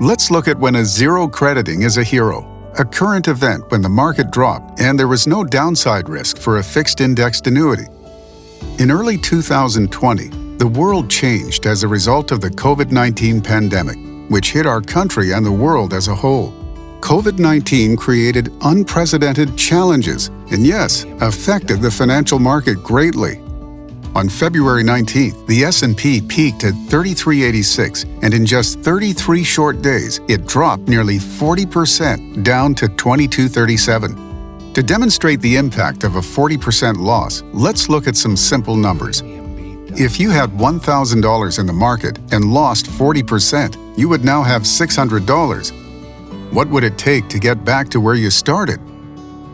Let's look at when a zero crediting is a hero, a current event when the market dropped and there was no downside risk for a fixed indexed annuity. In early 2020, the world changed as a result of the COVID-19 pandemic, which hit our country and the world as a whole. COVID-19 created unprecedented challenges and, yes, affected the financial market greatly. On February 19th, the S&P peaked at 3386, and in just 33 short days, it dropped nearly 40% down to 2237. To demonstrate the impact of a 40% loss, let's look at some simple numbers. If you had $1,000 in the market and lost 40%, you would now have $600. What would it take to get back to where you started?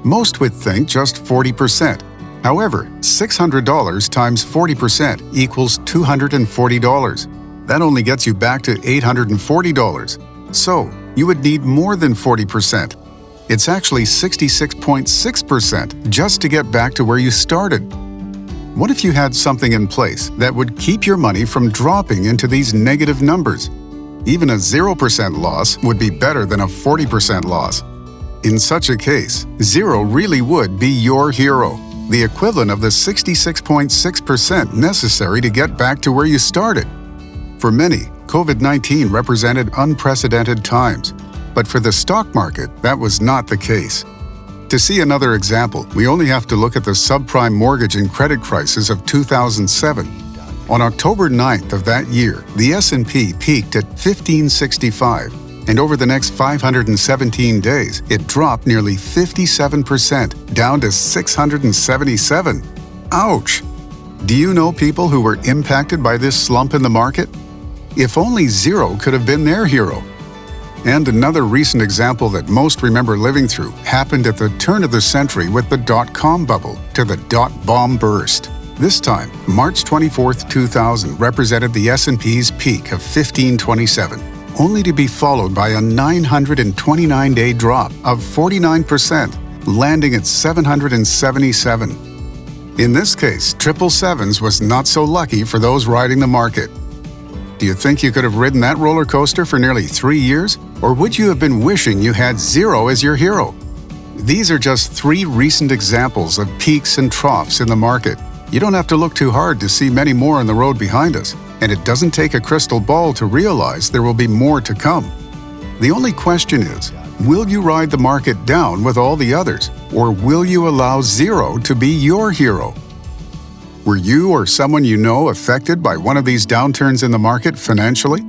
Most would think just 40%. However, $600 times 40% equals $240. That only gets you back to $840. So, you would need more than 40%. It's actually 66.6% just to get back to where you started. What if you had something in place that would keep your money from dropping into these negative numbers? Even a 0% loss would be better than a 40% loss. In such a case, zero really would be your hero, the equivalent of the 66.6% necessary to get back to where you started. For many, COVID-19 represented unprecedented times, but for the stock market, that was not the case. To see another example, we only have to look at the subprime mortgage and credit crisis of 2007. On October 9th of that year, the S&P peaked at 1565, and over the next 517 days, it dropped nearly 57%, down to 677. Ouch! Do you know people who were impacted by this slump in the market? If only zero could have been their hero. And another recent example that most remember living through happened at the turn of the century with the dot-com bubble to the dot-bomb burst. This time, March 24, 2000 represented the S&P's peak of 1527, only to be followed by a 929-day drop of 49%, landing at 777. In this case, 777s was not so lucky for those riding the market. Do you think you could have ridden that roller coaster for nearly 3 years? Or would you have been wishing you had zero as your hero? These are just 3 recent examples of peaks and troughs in the market. You don't have to look too hard to see many more on the road behind us, and it doesn't take a crystal ball to realize there will be more to come. The only question is, will you ride the market down with all the others, or will you allow zero to be your hero? Were you or someone you know affected by one of these downturns in the market financially?